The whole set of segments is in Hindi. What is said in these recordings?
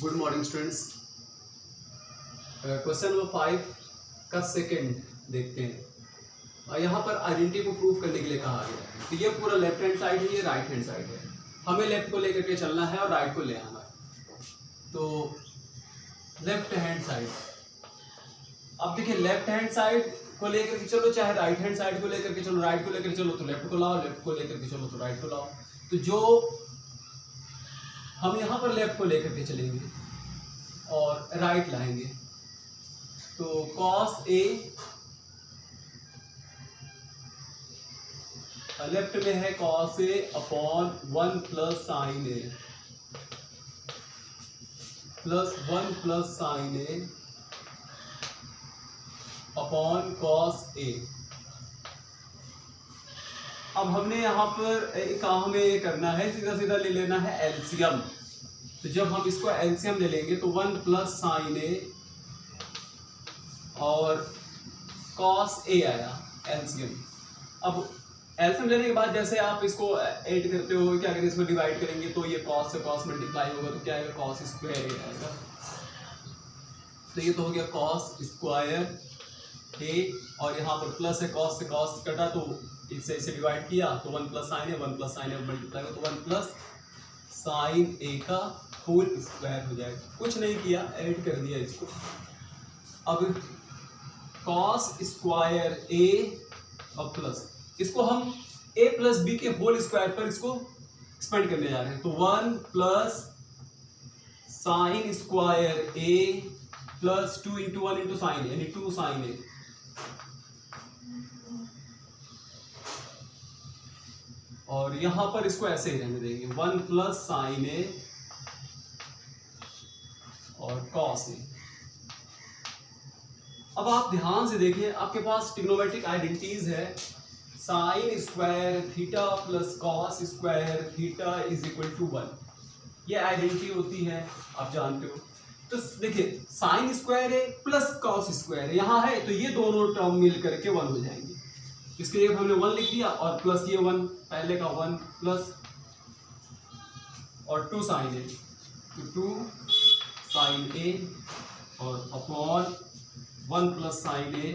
Good morning students. Question number 5 का सेकंड देखते हैं। यहाँ पर आइडेंटिटी को प्रूव करने के लिए कहा गया है। तो ये पूरा लेफ्ट हैंड साइड है, ये राइट हैंड साइड है। हमें लेफ्ट को लेकर के चलना है और राइट को ले आना है। तो लेफ्ट हैंड साइड, अब देखिए लेफ्ट हैंड साइड को लेकर के चलो, चाहे राइट हैंड साइड को लेकर के चलो, राइट को लेकर चलो तो लेफ्ट को लाओ, लेफ्ट को लेकर के चलो तो राइट को लाओ। तो जो हम यहाँ पर लेफ्ट को लेकर के चलेंगे और राइट लाएंगे, तो cos A लेफ्ट में है cos A upon 1 plus sign A plus 1 plus sign A upon cos A। अब हमने यहाँ पर काम हमें करना है, सीधा सीधा ले लेना है एलसीएम। तो जब हम इसको एलसीएम ले लेंगे तो 1 प्लस साइन A और cos A आया एलसीएम। अब एलसीएम लेने के बाद जैसे आप इसको ऐड करते हो, क्या करेंगे, इसको डिवाइड करेंगे तो ये cos से cos मल्टीप्लाई होगा तो क्या आएगा, cos स्क्वायर A आएगा। तो ये तो हो गया cos स्क्वायर A और यहाँ पर प्लस है, cos से cos कटा तो इसे डिवाइड किया तो 1 plus sign A, 1 plus sign A multiply हो तो 1 प्लस साइन A का होल स्क्वायर हो जाएगा। कुछ नहीं किया, ऐड कर दिया इसको। अब cos स्क्वायर A और प्लस इसको हम A प्लस B के होल स्क्वायर पर इसको एक्सपेंड करने जा रहे हैं। तो 1 plus sine square A plus 2 into 1 into sine A यानी 2 साइन A। और यहां पर इसको ऐसे ही रहने देंगे, 1 प्लस साइन A और cos A। अब आप ध्यान से देखिए, आपके पास ट्रिग्नोमेट्रिक आइडेंटिटीज है, sine square theta plus cos square theta is equal to 1। ये आइडेंटिटी होती है, आप जानते हो। तो देखिए साइन स्क्वायर है प्लस कॉस स्क्वायर यहाँ है, तो ये दोनों टर्म मिल करके 1 हो जाएंगे। इसके लिए हमने 1 लिख दिया और प्लस ये 1, पहले का 1 प्लस और 2 साइन ए, तो 2 साइन ए और अपॉन 1 प्लस साइन ए,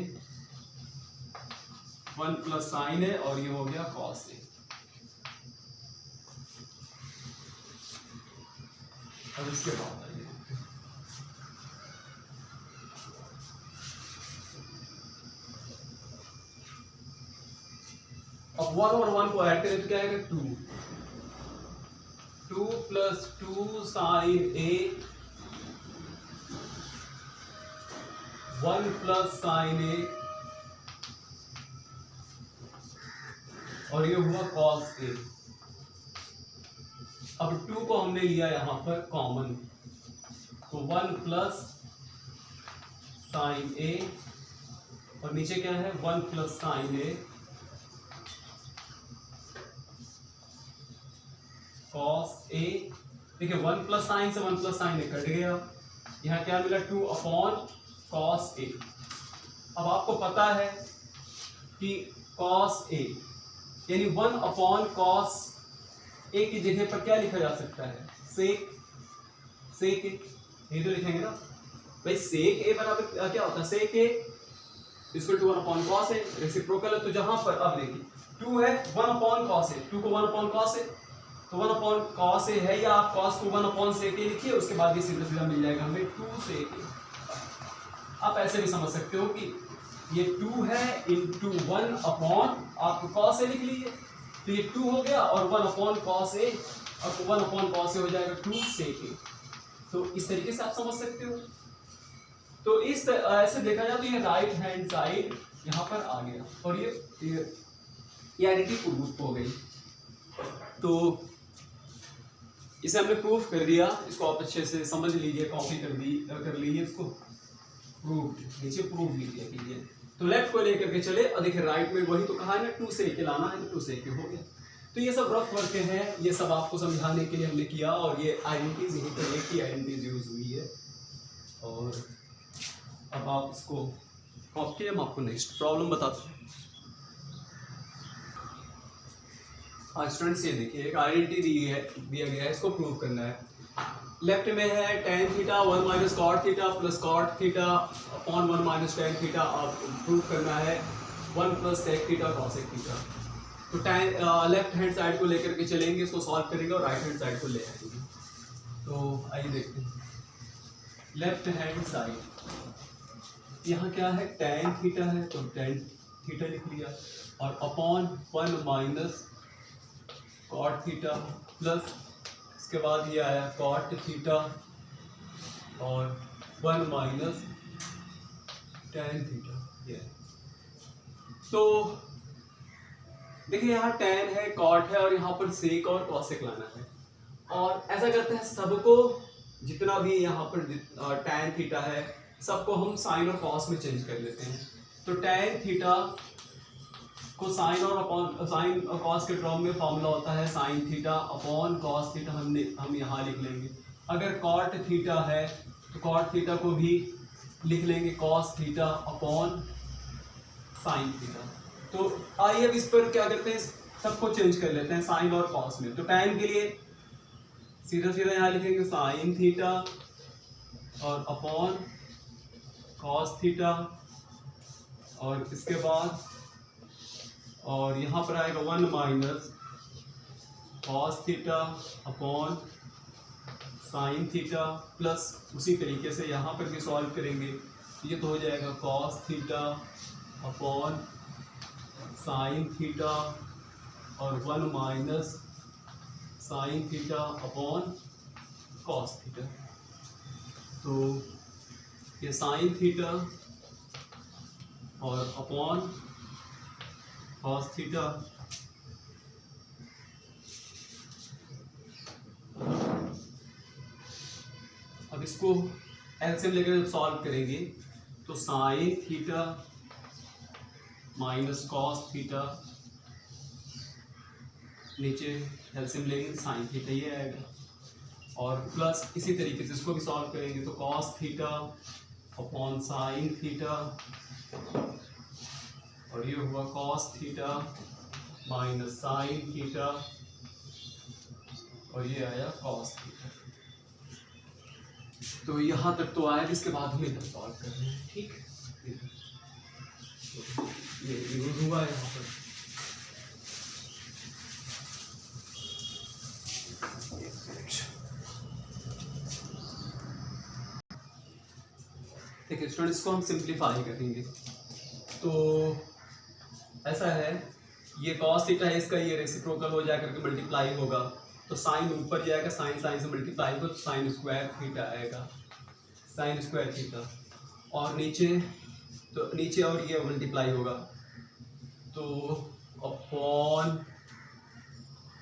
1 प्लस साइन ए और ये हो गया cos ए। अब इसके बाद आइए, अब 1 और 1 को ऐड करें तो क्या आएगा, 2 प्लस 2 साइन ए 1 प्लस साइन ए और ये हुआ cos A। अब 2 को हमने लिया यहां पर कॉमन, तो 1 प्लस साइन A और नीचे क्या है, 1 plus sign A cos A। देखिए 1 प्लस साइन से 1 प्लस साइन A कट गया, यहाँ क्या मिला, 2 अपॉन cos A। अब आपको पता है कि cos A यानी 1 अपॉन cos A की जगह पर क्या लिखा जा सकता है, सेक A। ये तो लिखेंगे ना भाई, सेक A बराबर क्या होता है, sec A equal to 1 upon cos A, reciprocal है। तो जहां पर अब देखिए 2 है 1 अपॉन cos A, 2 को 1 अपॉन cos A, तो 1 अपॉन cos A है, या आप cos को 1 अपॉन sec A लिखिए, उसके बाद ये सीधा सीधा मिल जाएगा हमें 2 sec A। आप ऐसे भी समझ सकते हो कि ये 2 है इंटू 1 अपॉन, आप cos A लिख लीजिए तो ये 2 हो गया और 1 अपॉन cos A और 1 अपॉन cos A हो जाएगा 2 sec A। तो इस तरीके से आप समझ सकते हो। तो इस ऐसे देखा जाए तो ये राइट हैंड साइड यहाँ पर आ गया और ये आइडेंटिटी प्रूफ हो गई। तो इसे हमने प्रूफ कर दिया, इसको आप अच्छे से समझ लीजिए, कॉपी कर लीजिए इसको, प्रूफ नीचे प्रूफ लीजिए कीजिए। तो लेफ्ट को लेकर के चले और देखिए राइट में वही तो कहा है ना, 2 sec A लाना है तो 2 sec A हो गया। तो ये सब रफ वर्क हैं, ये सब आपको समझाने के लिए हमने किया और ये आइडेंटिटीज यहीं पर एक ही आइडेंटिटीज यूज हुई है। और अब आप इसको कॉपी, हम आपको नेक्स्ट प्रॉब्लम बताते हैं। हाँ स्टूडेंट्स, ये देखिए एक आइडेंटिटी दिया गया है, इसको प्रूव करना है। लेफ्ट में है tan theta 1 minus cot theta plus cot theta upon 1 minus tan theta. आप प्रूव करना है 1 प्लस sec थीटा cosec थीटा। तो tan लेफ्ट हैंड साइड को लेकर के चलेंगे, इसको सॉल्व करेंगे और राइट हैंड साइड को ले आएंगे। तो आइए देखते हैं लेफ्ट हैंड साइड। यहाँ क्या है tan थीटा है तो tan थीटा लिख लिया और upon 1 minus cot theta plus इसके बाद ये आया कॉट थीटा और 1 माइनस tan थीटा। ये तो देखिए यहाँ tan है, कॉट है और यहाँ पर सेक और कॉसेक लाना है। और ऐसा करते हैं सबको, जितना भी यहाँ पर tan थीटा है सबको हम साइन और कॉस में चेंज कर लेते हैं। तो tan थीटा को साइन और अपॉन साइन और कॉस के टर्म में फॉर्मूला होता है sine theta upon cos theta. हम यहाँ लिख लेंगे। अगर कॉट थीटा है तो कॉट थीटा को भी लिख लेंगे cos theta upon sine theta. तो आइए अब इस पर क्या करते हैं, सबको चेंज कर लेते हैं साइन और कॉस में। तो टाइम के लिए सीधा सीधा यहाँ लिखेंगे साइन थीटा और अपॉन कॉस थीटा और इसके बाद और यहाँ पर आएगा 1 minus cos theta upon sine theta plus उसी तरीके से यहाँ पर भी सॉल्व करेंगे। ये तो हो जाएगा cos theta upon sine theta और 1 minus sine theta upon cos theta. तो ये साइन थीटा और अपॉन कॉस थीटा अब इसको एलसीएम लेकर जब सॉल्व करेंगे तो sign theta minus cos theta, नीचे एलसीएम लेंगे साइन थीटा ये आएगा और प्लस इसी तरीके से इसको भी सॉल्व करेंगे तो cos theta upon sine theta और ये हुआ cos theta minus sine theta और ये आया कॉस थीटा। तो यहाँ तक तो आया, इसके बाद हमें इधर सॉल्व करना है। ठीक, ये यूज हुआ है यहाँ पर। ठीक है स्टूडेंट्स, इसको हम सिंप्लीफाई करेंगे। तो ऐसा है, ये कॉस थीटा है, इसका ये रेसिप्रोकल हो जाकर के मल्टीप्लाई होगा तो साइन ऊपर जाएगा, साइन साइन से मल्टीप्लाई होगा तो साइन स्क्वायर थीटा आएगा, साइन स्क्वायर थीटा और नीचे तो नीचे और ये मल्टीप्लाई होगा तो अपॉन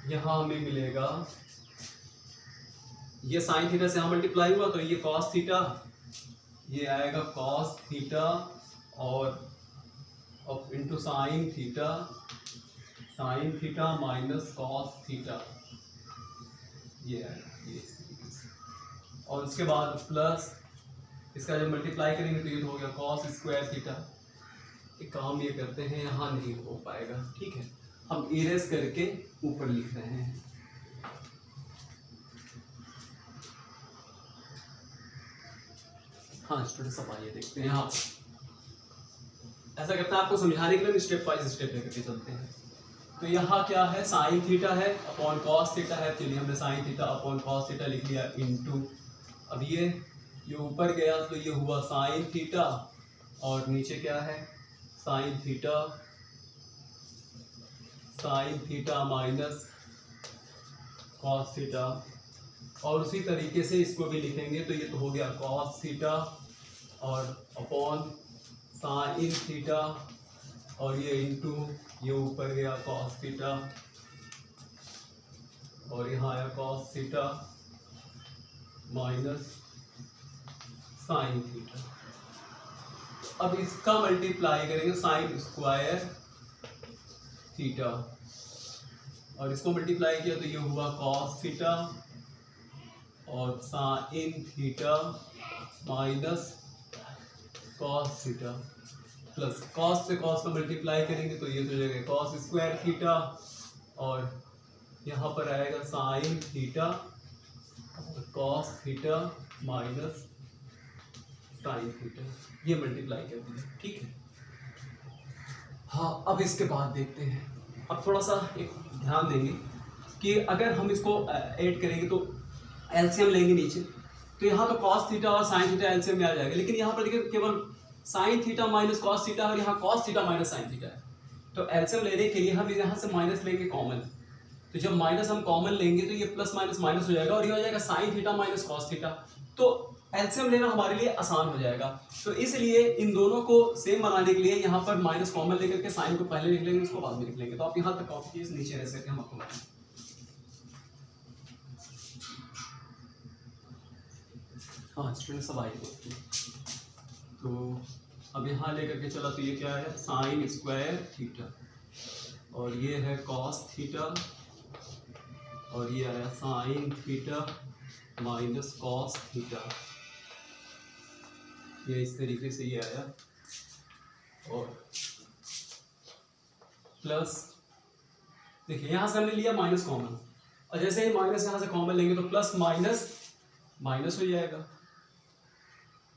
यहाँ हमें मिलेगा ये साइन थीटा से यहाँ मल्टीप्लाई हुआ तो ये कॉस थीटा, ये आएगा कॉस थीटा और अब into sine theta minus cos theta ये आएगा ये इस तरीके से। और उसके बाद प्लस इसका जब मल्टीप्लाई करेंगे तो ये हो गया कॉस स्क्वायर थीटा। एक काम ये करते हैं, यहाँ नहीं हो पाएगा, ठीक है, हम इरेज करके ऊपर लिख रहे हैं। हाँ स्टूडेंट्स, अब आइए देखते हैं। यहाँ ऐसा करता है, आपको समझाने के लिए स्टेप बाय स्टेप लेकर के चलते हैं। तो यहाँ क्या है, साइन थीटा है अपॉन कॉस थीटा है, चलिए हमने sine theta upon cos theta लिख लिया इनटू, अब ये ऊपर गया तो ये हुआ साइन थीटा और नीचे क्या है sign theta minus cos theta और उसी तरीके से इसको भी लिखेंगे तो ये तो हो गया कॉस थीटा और अपॉन साइन थीटा और ये इनटू ये ऊपर गया कॉस थीटा और यहाँ आया cos theta minus sine theta. अब इसका मल्टीप्लाई करेंगे साइन स्क्वायर थीटा और इसको मल्टीप्लाई किया तो ये हुआ कॉस थीटा और sine theta minus cos theta plus cos से कॉस को मल्टीप्लाई करेंगे तो ये तो जाएगा कॉस स्क्वायर थीटा और यहाँ पर आएगा sine theta cos theta minus sine theta, ये मल्टीप्लाई कर दिया, ठीक है। हाँ, अब इसके बाद देखते हैं, अब थोड़ा सा एक ध्यान देंगे कि अगर हम इसको ऐड करेंगे तो एलसीएम लेंगे नीचे, तो यहाँ तो कॉस थीटा और साइन थीटा एलसीएम में आ जाएगा, लेकिन यहाँ पर देखिए केवल sign theta minus cos theta और यहाँ cos theta minus sine theta है। तो एलसीएम लेने के लिए हम यहाँ से माइनस लेंगे कॉमन, तो जब माइनस हम कॉमन लेंगे तो ये प्लस माइनस माइनस हो जाएगा और ये हो जाएगा sign theta minus cos theta, तो एलसीएम लेना हमारे लिए आसान हो जाएगा। तो इसलिए इन दोनों को सेम बनाने के लिए यहाँ पर माइनस कॉमन लेकर के साइन को पहले लिख लेंगे, उसको बाद में लिख लेंगे। तो आप यहाँ तक कॉपी कीजिए, नीचे रह सके हम आपको बताएं। हाँ स्टूडेंट सब आइए, तो अब यहाँ लेकर के चला, तो ये क्या है साइन स्क्वायर थीटा और ये है कॉस थीटा और ये आया sign theta minus cos theta, ये इस तरीके से ये आया और प्लस देखिए यहाँ से हमने लिया माइनस कॉमन और जैसे ही माइनस यहाँ से कॉमन लेंगे तो प्लस माइनस माइनस हो जाएगा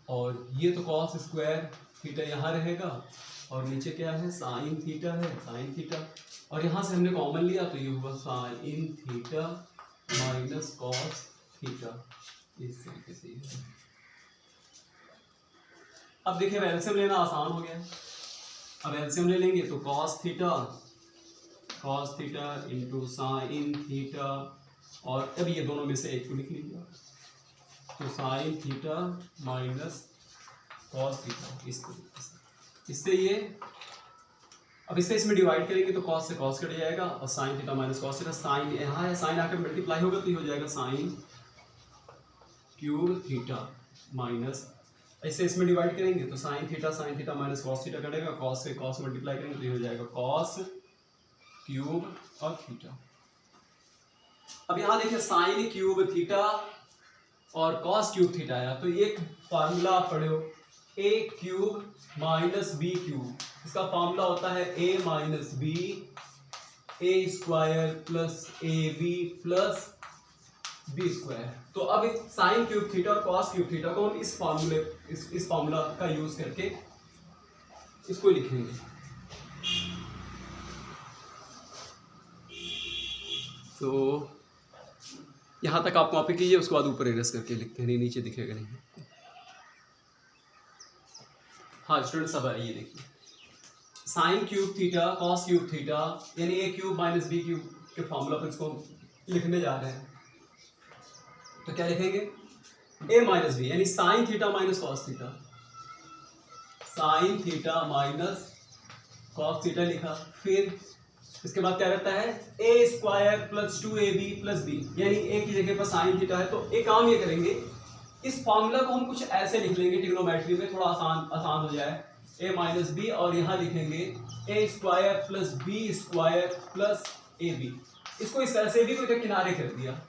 और ये तो कॉस स्क्वायर थीटा यहाँ रहेगा और नीचे क्या है साइन थीटा है, साइन थीटा और यहाँ से हमने कॉमन लिया तो ये हुआ sign theta minus cos theta, इस तरीके से ये। अब देखिए एलसीएम लेना आसान हो गया, अब एलसीएम ले लेंगे तो cos theta into sine theta और अब ये दोनों में से एक को लिख लीजिए, तो sign theta minus cos theta, इस तरीके से। इससे ये अब इससे इसमें डिवाइड करेंगे तो कॉस से कॉस कट जाएगा और sine theta minus cos theta, sine यहाँ है साइन आकर मल्टीप्लाई होगा तो ये हो जाएगा साइन क्यूब थीटा माइनस, ऐसे इसमें डिवाइड करेंगे तो sign theta minus cos theta कटेगा, कॉस से कॉस मल्टीप्लाई करेंगे तो ये हो जाएगा कॉस क्यूब और थीटा। अब यहाँ देखिए साइन क्यूब थीटा और कॉस क्यूब थीटा आया, तो एक फार्मूला पढ़ो A cube minus B cube, इसका फार्मूला होता है A minus B A square plus A B plus B square. तो अब साइन क्यूब थीटा और कॉस क्यूब थीटा को हम इस फार्मूला का यूज करके इसको लिखेंगे। तो यहां तक आप कॉपी कीजिए, उसके बाद ऊपर एरस करके लिखते हैं, नीचे दिखेगा नहीं। हाँ स्टूडेंट सब आइए देखिए, sine cube theta cos cube theta यानी A cube minus B cube के फार्मूला पर इसको लिखने जा रहे हैं। तो क्या लिखेंगे ए माइनस बी यानी sine theta minus cos theta, sine theta minus cos theta लिखा, फिर इसके बाद क्या रहता है A square plus 2ab plus B, यानी ए की जगह पर साइन थीटा है। तो एक काम ये करेंगे, इस फॉर्मूला को हम कुछ ऐसे लिख लेंगे ट्रिग्नोमेट्री में, थोड़ा आसान हो जाए, ए माइनस बी और यहाँ लिखेंगे A square plus B square plus A B, इसको इस तरह से भी को किनारे कर दिया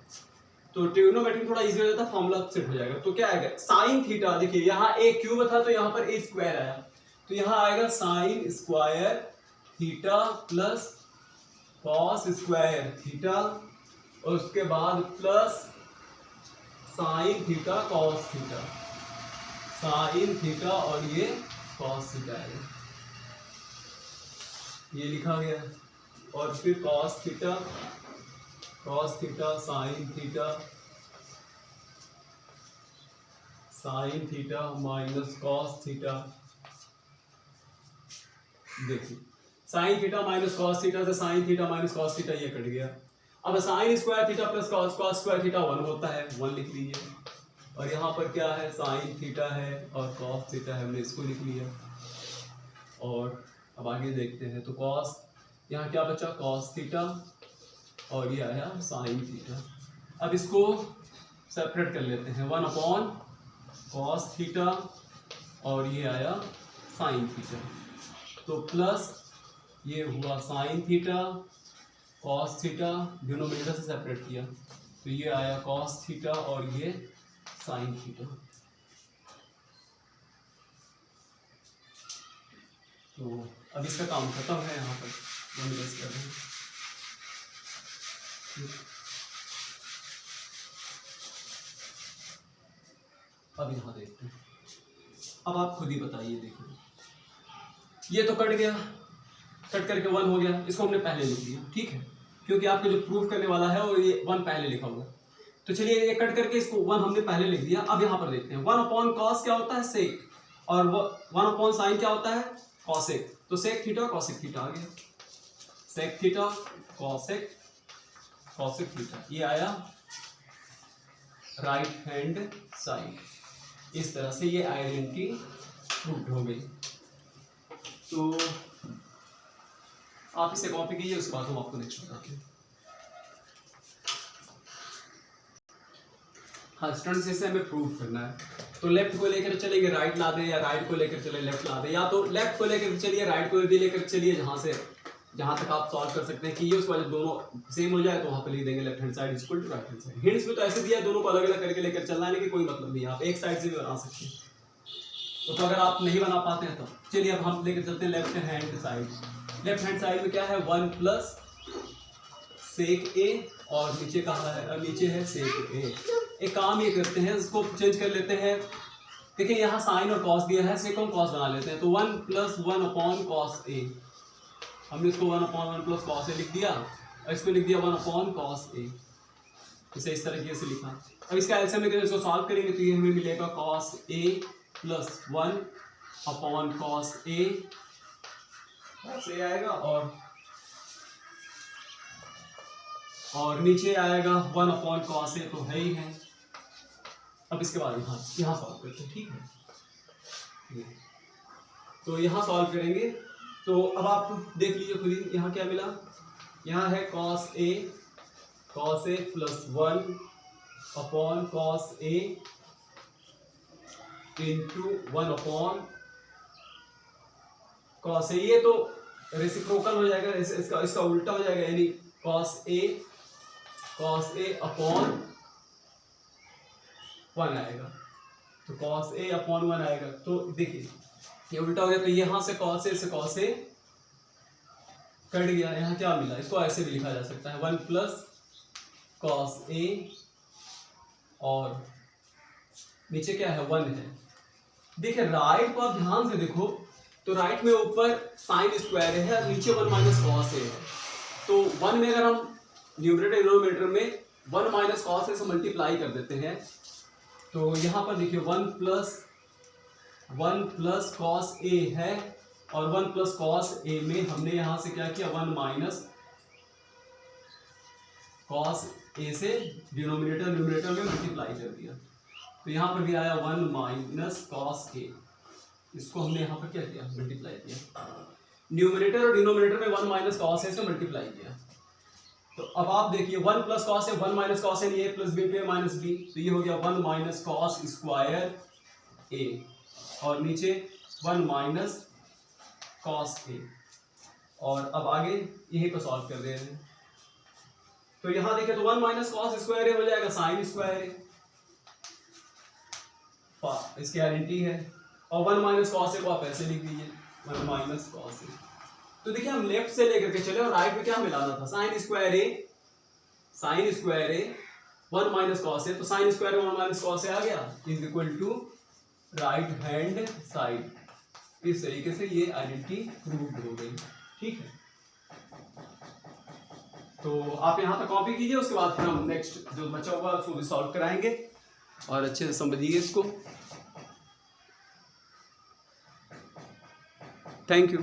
तो ट्रिग्नोमेट्री में थोड़ा इजी हो जाता है, फॉर्मूला सेट हो जाएगा। तो क्या आएगा साइन थीटा, देखिए यहाँ ए क्यूब था तो यहाँ पर ए स्क्वायर आया, तो यहाँ आएगा sign square theta plus cos square theta और उसके बाद plus sine theta cos theta, sine theta और ये कॉस थीटा है, ये लिखा गया। और फिर cos theta sine theta minus cos theta, देखिए sine theta minus cos theta से sine theta minus cos theta ये कट गया। अब sine square theta plus cos square theta 1 होता है, 1 लिख लीजिए। और यहाँ पर क्या है साइन थीटा है और कॉस थीटा है, हमने इसको लिख लिया। और अब आगे देखते हैं, तो कॉस यहाँ क्या बचा कॉस थीटा और ये आया साइन थीटा। अब इसको सेपरेट कर लेते हैं, 1 अपॉन कॉस थीटा और ये आया साइन थीटा, तो प्लस ये हुआ sine theta cos theta, denominator से सेपरेट किया तो ये आया कॉस थीटा और ये साइन थीटा। तो अब इसका काम खत्म है, यहाँ पर डिस्कस कर रहे हैं। अब यहाँ देखते हैं, अब आप खुद ही बताइए। देखो ये तो कट गया, कट करके 1 हो गया, इसको हमने पहले लिख दिया, ठीक है, क्योंकि आपको जो प्रूफ करने वाला है और ये 1 पहले लिखा हुआ है। तो चलिए ये कट करके इसको 1 हमने पहले लिख दिया। अब यहाँ पर देखते हैं 1 अपॉन कॉस क्या होता है, सेक, और 1 अपॉन साइन क्या होता है, कॉसेक। तो सेक थीटा कॉसेक थीटा आ गया, sec theta cosec cosec theta, ये आया राइट हैंड साइड। इस तरह से ये आइडेंटिटी प्रूव्ड हो गई। तो आप इसे कॉपी कीजिए, उसके बाद हम आपको नेक्स्ट बताते हैं। हाँ स्टूडेंट्स, इसे हमें प्रूव करना है, तो लेफ्ट को लेकर चलेंगे राइट ला दे, या राइट को लेकर चले लेफ्ट ला दे, या तो लेफ्ट को लेकर चलिए राइट को भी लेकर चलिए, जहाँ तक आप सॉल्व कर सकते हैं कि ये उसके वाले दोनों सेम हो जाए तो वहाँ पे लिख देंगे left hand side is equal to right hand side. Hints में तो ऐसे दिया, दोनों को अलग अलग करके लेकर चलना है, लेकिन कोई मतलब नहीं है, आप एक साइड से भी बना सकते हैं। तो अगर आप नहीं बना पाते हैं तो चलिए अब हम लेकर चलते हैं left hand side. Left hand side में क्या है, 1 प्लस सेक ए, और नीचे कहाँ है, नीचे है सेक ए। एक काम ये करते हैं, इसको चेंज कर लेते हैं। देखिए यहाँ साइन और कॉस दिया है, सेक हम कॉस बना लेते हैं, तो 1 प्लस 1 अपॉन कॉस ए, हमने इसको 1 अपॉन 1 प्लस कॉस ए लिख दिया, और इसको लिख दिया 1 अपॉन कॉस ए, इसे इस तरीके से लिखा। अब इसका एलसीएम लेकर इसको सॉल्व करेंगे तो ये हमें मिलेगा cos A plus 1 upon cos A आएगा, और नीचे आएगा 1 अपॉन कॉस ए, तो है ही है। अब इसके बाद यहाँ सॉल्व करते हैं, ठीक है। तो यहाँ सॉल्व करेंगे, तो अब आप देख लीजिए खुद ही, यहाँ क्या मिला, यहाँ है cos A plus 1 upon cos A into 1 upon cos A. ये तो रेसिप्रोकल हो जाएगा, इसका उल्टा हो जाएगा, यानी कॉस ए अपॉन 1 आएगा, तो कॉस ए अपॉन 1 आएगा। तो देखिए ये उल्टा हो गया, तो यहाँ से कॉस ए कट गया, यहाँ क्या मिला, इसको ऐसे भी लिखा जा सकता है 1 प्लस कॉस ए, और नीचे क्या है 1 है। देखिए राइट को आप ध्यान से देखो, तो राइट में ऊपर साइन स्क्वायर है और नीचे 1 माइनस कॉस ए है। तो 1 में अगर हम न्यूमरेटर डिनोमिनेटर में 1 माइनस कॉस ए से मल्टीप्लाई कर देते हैं, तो यहाँ पर देखिए 1 प्लस कॉस ए है, और 1 प्लस कॉस ए में हमने यहाँ से क्या किया, 1 माइनस कॉस ए से डिनोमिनेटर न्यूमरेटर में मल्टीप्लाई कर दिया, तो यहाँ पर भी आया 1 माइनस कॉस ए, इसको हमने यहाँ पर क्या किया, मल्टीप्लाई किया। न्यूमरेटर और डिनोमिनेटर में 1 माइनस कॉस ए से मल्टीप्लाई किया, तो अब आप देखिए 1 plus cos A, 1 minus cos A, A plus B पे माइनस बी, तो ये हो गया 1 माइनस कॉस स्क्वायर ए, और नीचे 1 माइनस कॉस ए, और अब आगे यही को सॉल्व कर दे रहे हैं। तो यहाँ देखिए तो 1 माइनस कॉस स्क्वायर ए हो जाएगा साइन स्क्वायर ए, इसकी आइडेंटिटी है, और 1 माइनस कॉस ए को आप ऐसे लिख दीजिए 1 माइनस कॉस ए। तो देखिए हम लेफ्ट से लेकर के चले और राइट में क्या मिलाना था, sine square A 1 minus cos A, तो sine square 1 minus cos A आ गया, is equal to right hand side. इस तरीके से ये आइडेंटिटी प्रूव्ड हो गई, ठीक है। तो आप यहाँ तक कॉपी कीजिए, उसके बाद फिर हम नेक्स्ट जो बचा हुआ उसको भी सॉल्व कराएंगे, और अच्छे से समझिए इसको। Thank you.